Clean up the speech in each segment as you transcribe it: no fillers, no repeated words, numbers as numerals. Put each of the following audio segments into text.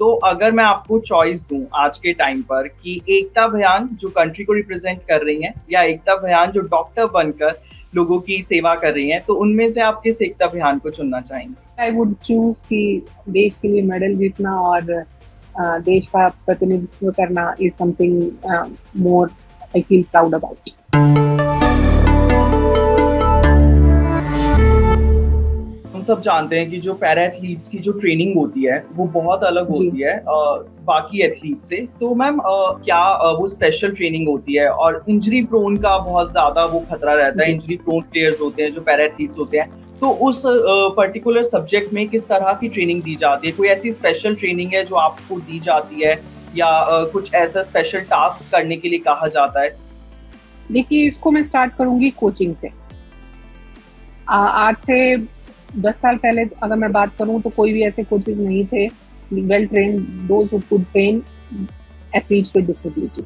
तो अगर मैं आपको चॉइस दूँ आज के टाइम पर कि एकता भयान जो कंट्री को रिप्रेज़ेंट कर रही हैं या एकता भयान जो डॉक्टर बनकर लोगों की सेवा कर रही हैं, तो उनमें से आप किस एकता भयान को चुनना चाहेंगे? आई वुड चूज कि देश के लिए मेडल जीतना और देश का प्रतिनिधित्व करना is something more I feel proud about. हम सब जानते हैं कि जो पैरा एथलीट्स की जो ट्रेनिंग होती है वो बहुत अलग जी। होती है बाकी एथलीट से। तो मैम क्या वो स्पेशल ट्रेनिंग होती है और इंजरी प्रोन का बहुत ज़्यादा वो खतरा रहता है, जी। इंजरी प्रोन प्लेयर्स होते हैं जो पैरा एथलीट्स होते हैं, तो उस पर्टिकुलर सब्जेक्ट में किस तरह की ट्रेनिंग दी जाती है? कोई ऐसी स्पेशल ट्रेनिंग है जो आपको दी जाती है या कुछ ऐसा स्पेशल टास्क करने के लिए कहा जाता है? देखिए, इसको मैं स्टार्ट करूंगी कोचिंग से। आज से 10 साल पहले अगर मैं बात करूं तो कोई भी ऐसे कोचेज नहीं थे well train those who could train athletes with disability.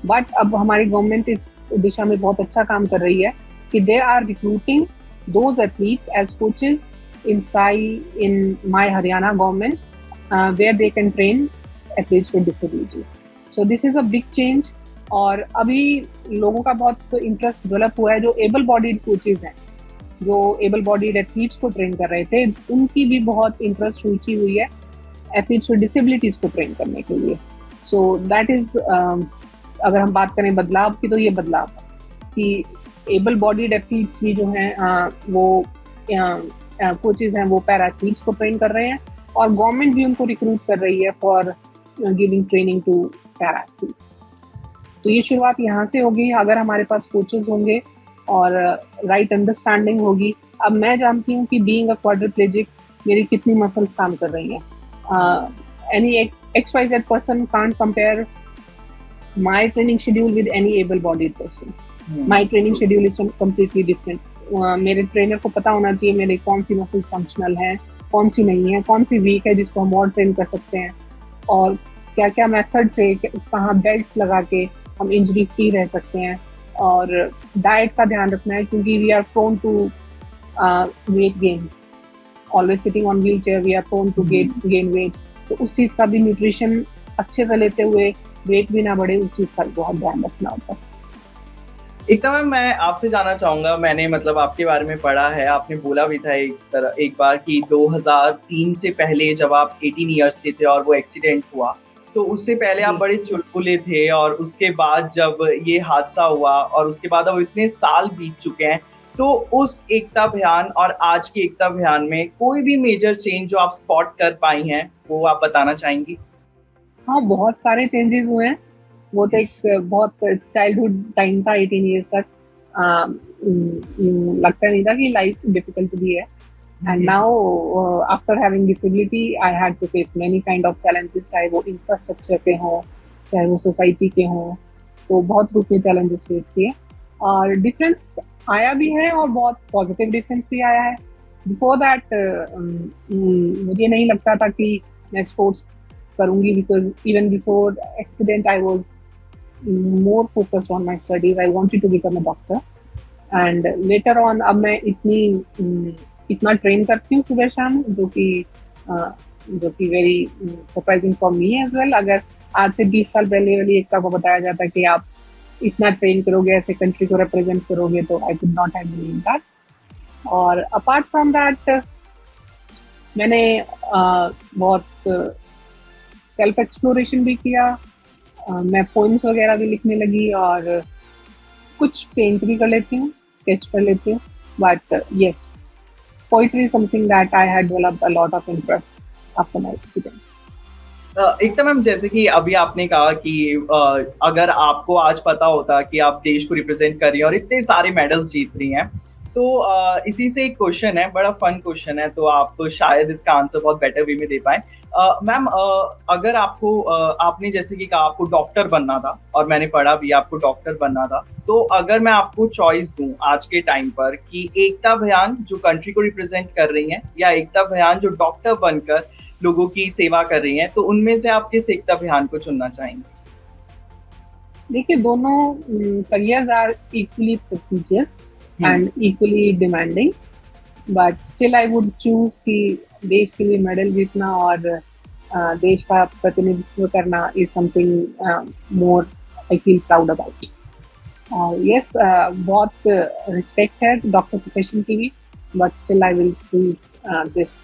But अब हमारी गवर्नमेंट इस दिशा में बहुत अच्छा काम कर रही है कि they are recruiting those athletes as coaches in my Haryana government where they can train athletes with disabilities. So this is a big change. और अभी लोगों का बहुत इंटरेस्ट डेवलप हुआ है, जो एबल बॉडीड कोचेज हैं, जो एबल बॉडीड एथलीट्स को ट्रेन कर रहे थे, उनकी भी बहुत इंटरेस्ट रुचि हुई है एथलीट्स विद डिसेबिलिटीज को ट्रेन करने के लिए। सो दैट इज अगर हम बात करें बदलाव की, तो ये बदलाव है कि एबल बॉडीड एथलीट्स भी जो हैं वो कोचेज हैं वो पैरा एथलीट्स को ट्रेन कर रहे हैं और गवर्नमेंट भी उनको रिक्रूट कर रही है for giving training to para athletes. तो ये शुरुआत यहाँ से होगी अगर हमारे पास कोचेज होंगे और राइट अंडरस्टैंडिंग होगी। अब मैं जानती हूँ कि बीइंग अ क्वाड्रिप्लेजिक मेरी कितनी मसल्स काम कर रही हैं। Any XYZ person can't compare my training schedule with any able bodied person. My training schedule is completely different. मेरे ट्रेनर को पता होना चाहिए मेरे कौन सी मसल्स फंक्शनल हैं, कौन सी नहीं है, कौन सी वीक है जिसको हम और ट्रेन कर सकते हैं, और क्या क्या मेथड से कहाँ बेल्ट्स लगा के हम इंजरी फ्री रह सकते हैं। और डाइट का ध्यान रखना है क्योंकि we are prone to weight gain, always sitting on wheelchair, we are prone to gain weight. तो उस चीज़ का भी न्यूट्रिशन अच्छे से लेते हुए वेट भी ना बढ़े, उस चीज़ का बहुत ध्यान रखना होता है। एकदम मैम, मैं आपसे जानना चाहूँगा, मैंने मतलब आपके बारे में पढ़ा है, आपने बोला भी था एक बार कि 2003 से पहले जब आप 18 इयर्स के थे और वो एक्सीडेंट हुआ, तो उससे पहले आप जी। बड़े चुलबुले थे और उसके बाद जब ये हादसा हुआ और उसके बाद अब इतने साल बीत चुके हैं, तो उस एकता अभियान और आज की एकता अभियान में कोई भी मेजर चेंज जो आप स्पॉट कर पाई हैं, वो आप बताना चाहेंगी? हाँ, बहुत सारे चेंजेस हुए हैं। वो तो एक बहुत चाइल्डहुड टाइम था 18 इयर्स तक। लगता नहीं था कि लाइफ डिफिकल्ट भी है। And now after having disability I had to face many kind of challenges, चाहे वो इंफ्रास्ट्रक्चर के हों, चाहे वो सोसाइटी के हों। तो बहुत रूप में चैलेंजेस फेस किए और डिफरेंस आया भी है और बहुत पॉजिटिव डिफरेंस भी आया है। बिफोर दैट मुझे नहीं लगता था कि मैं स्पोर्ट्स करूँगी, because even before accident I was more focused on my studies. I wanted to become a doctor. And later on अब मैं इतना ट्रेन करती हूँ सुबह शाम, जो कि very surprising for me as well. अगर आज से 20 साल पहले वाली एकता को बताया जाता कि आप इतना ट्रेन करोगे, ऐसे कंट्री को रिप्रेजेंट करोगे, तो I could not have believed that. और अपार्ट फ्रॉम दैट मैंने बहुत सेल्फ एक्सप्लोरेशन भी किया। मैं पोइम्स वगैरह भी लिखने लगी और कुछ पेंट भी कर लेती हूँ, स्केच कर लेती हूँ। But yes, poetry is something that I had developed a lot of interest after my accident. एकदम मैम, जैसे कि अभी आपने कहा कि अगर आपको आज पता होता कि आप देश को रिप्रेजेंट कर रही हैं और इतने सारे मेडल्स जीत रही हैं, तो इसी से एक क्वेश्चन है, बड़ा फन क्वेश्चन है, तो आप शायद इसका आंसर बहुत बेटर वे में दे पाएँ। मैम, अगर आपने जैसे कि कहा आपको डॉक्टर बनना था और मैंने पढ़ा भी आपको डॉक्टर बनना था, तो अगर मैं आपको चॉइस दूँ आज के टाइम पर कि एकता भयान जो कंट्री को रिप्रेजेंट कर रही हैं या एकता भयान जो डॉक्टर बनकर लोगों की सेवा कर रही हैं, तो उनमें से आप किस एकता अभियान को चुनना चाहेंगे? देखिए, दोनों careers are equally prestigious and equally demanding, but still I would choose कि देश के लिए मेडल जीतना और देश का प्रतिनिधित्व करना is something more I feel proud about. Yes, बहुत रिस्पेक्ट है डॉक्टर प्रोफेशन की भी, but still I will choose this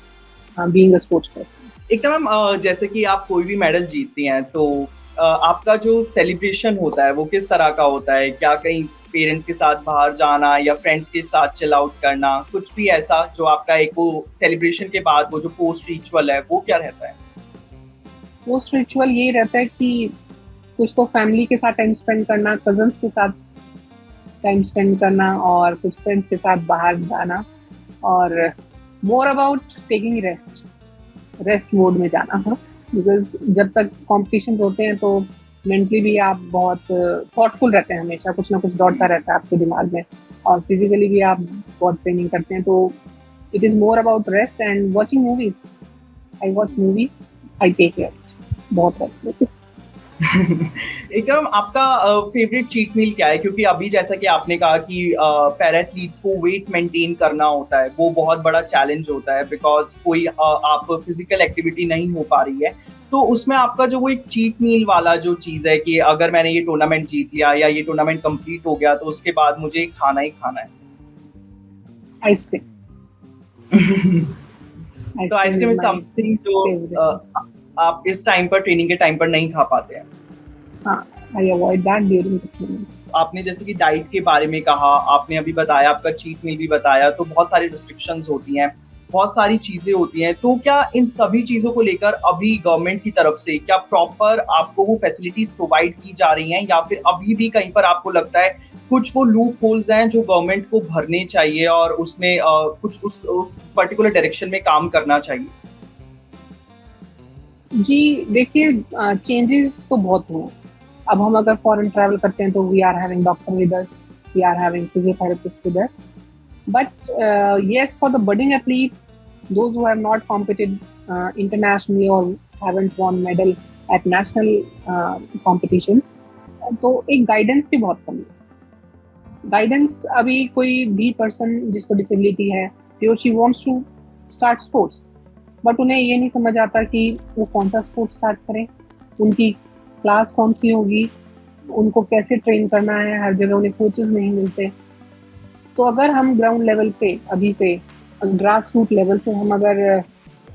being a sports person. एकदम मैम, जैसे कि आप कोई भी मेडल जीतती हैं तो आपका जो सेलिब्रेशन होता है वो किस तरह का होता है? क्या कहीं पेरेंट्स के साथ बाहर जाना या फ्रेंड्स के साथ चिल आउट करना, कुछ भी ऐसा जो आपका एक वो सेलिब्रेशन के बाद वो जो पोस्ट रिचुअल है वो क्या रहता है? पोस्ट रिचुअल ये रहता है कि कुछ तो फैमिली के साथ टाइम स्पेंड करना, कजन्स के साथ टाइम स्पेंड करना, और कुछ फ्रेंड्स के साथ बाहर जाना, और more about taking rest mode में जाना। बिकॉज जब तक कॉम्पिटिशन्स होते हैं तो मेंटली भी आप बहुत थॉटफुल रहते हैं, हमेशा कुछ ना कुछ दौड़ता रहता है आपके दिमाग में, और फिजिकली भी आप बहुत ट्रेनिंग करते हैं, तो it is more about rest and watching movies. I watch movies, I take rest, बहुत रेस्ट लेती हूँ। एकदम आपका फेवरेट चीट मील क्या है? क्योंकि अभी जैसा कि आपने कहा कि पैरा एथलीट्स को वेट मेंटेन करना होता है, वो बहुत बड़ा चैलेंज होता है बिकॉज कोई आप फिजिकल एक्टिविटी नहीं हो पा रही है, तो उसमें आपका जो वो एक चीट मील वाला जो चीज़ है कि अगर मैंने ये टूर्नामेंट जीत लिया या ये टूर्नामेंट कंप्लीट हो गया तो उसके बाद मुझे खाना ही खाना है। आइसक्रीम। तो ice cream is is my something जो फेवरेट। आप इस टाइम पर ट्रेनिंग के टाइम पर नहीं खा पाते हैं। हाँ, I avoid that during the training. आपने जैसे कि डाइट के बारे में कहा, आपने अभी बताया, आपका चीट मील भी बताया, तो बहुत सारी रिस्ट्रिक्शंस होती हैं, बहुत सारी चीज़ें होती हैं। तो क्या इन सभी चीज़ों को लेकर अभी गवर्नमेंट की तरफ से क्या प्रॉपर आपको वो फैसिलिटीज़ प्रोवाइड की जा रही हैं या फिर अभी भी कहीं पर आपको लगता है कुछ वो लूप होल्स हैं जो गवर्नमेंट को भरने चाहिए और उसमें कुछ उस पर्टिकुलर डायरेक्शन में काम करना चाहिए? जी देखिए, चेंजेस तो बहुत हुए। अब हम अगर फॉरेन ट्रैवल करते हैं तो we are having doctor with us, we are having physiotherapist with us, but yes, for the budding athletes, those who have not competed internationally or haven't won medal at national competitions, तो एक guidance की बहुत कमी है। Guidance, अभी कोई भी person जिसको डिसेबिलिटी है, he or she wants to start sports, but उन्हें ये नहीं समझ आता कि वो कौन सा स्पोर्ट स्टार्ट करें, उनकी क्लास कौन सी होगी, उनको कैसे ट्रेन करना है, हर जगह उन्हें कोचेस नहीं मिलते। तो अगर हम ग्राउंड लेवल पे अभी से, ग्रास रूट लेवल से हम अगर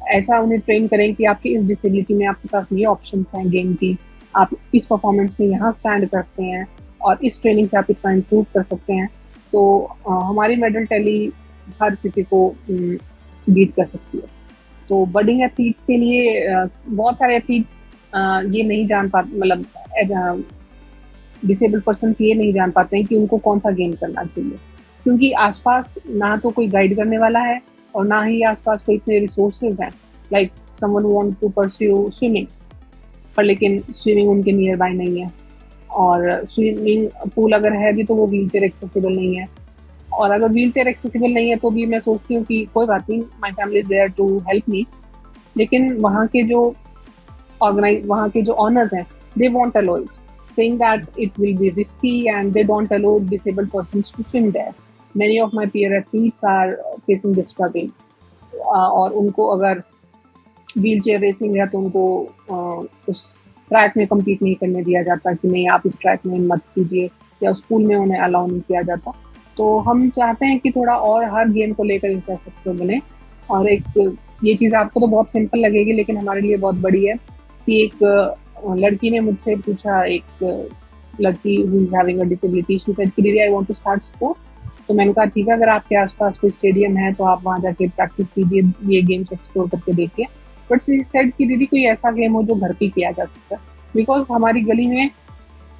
ऐसा उन्हें ट्रेन करें कि आपकी इस डिसेबिलिटी में आपके पास ये ऑप्शंस हैं गेम की, आप इस परफॉर्मेंस में यहाँ स्टैंड करते हैं और इस ट्रेनिंग से आप इतना इम्प्रूव कर सकते हैं, तो हमारी मेडल टैली हर किसी को बीट कर सकती है। तो बडिंग एथलीट्स के लिए बहुत सारे एथलीट्स ये नहीं जान पाते, मतलब डिसेबल्ड पर्सन ये नहीं जान पाते हैं कि उनको कौन सा गेम करना चाहिए, क्योंकि आसपास ना तो कोई गाइड करने वाला है और ना ही आसपास कोई इतने रिसोर्सेज हैं। Like someone want to pursue swimming, पर लेकिन स्विमिंग उनके नियर बाय नहीं है, और स्विमिंग पूल अगर है भी तो वो व्हीलचेयर एक्सेसिबल नहीं है, और अगर व्हीलचेयर एक्सेसिबल नहीं है तो भी मैं सोचती हूँ कि कोई बात नहीं, my family is there to help me, लेकिन वहाँ के जो ऑनर्स हैं, they won't allow it, saying that it will be risky and they don't allow disabled persons to swim there. Many of my peer athletes are facing this struggle. और उनको अगर wheel chair racing है तो उनको उस track में compete नहीं करने दिया जाता कि नहीं आप इस ट्रैक में मत कीजिए, या स्कूल में उन्हें अलाउ नहीं किया जाता। तो हम चाहते हैं कि थोड़ा और हर गेम को लेकर इंफ्रास्ट्रक्चर बने, और एक ये चीज़ आपको तो बहुत सिंपल लगेगी लेकिन हमारे लिए बहुत बड़ी है कि एक लड़की ने मुझसे पूछा, एक लड़की who is having a disability, she said कि दीदी I want to start sport. तो मैंने कहा ठीक है, अगर आपके आसपास कोई स्टेडियम है तो आप वहाँ जाके प्रैक्टिस कीजिए, ये गेम्स एक्सप्लोर करके देखिए, बट शी सेड कि दीदी कोई ऐसा गेम हो जो घर पे किया जा सकता है, बिकॉज हमारी गली में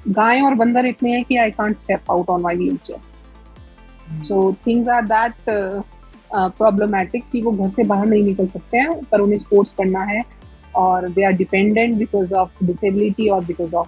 गाय और बंदर इतने हैं कि I can't step out on my wheelchair. So things are that problematic कि वो घर से बाहर नहीं निकल सकते हैं, पर उन्हें स्पोर्ट्स करना है, और they are dependent because of disability or because of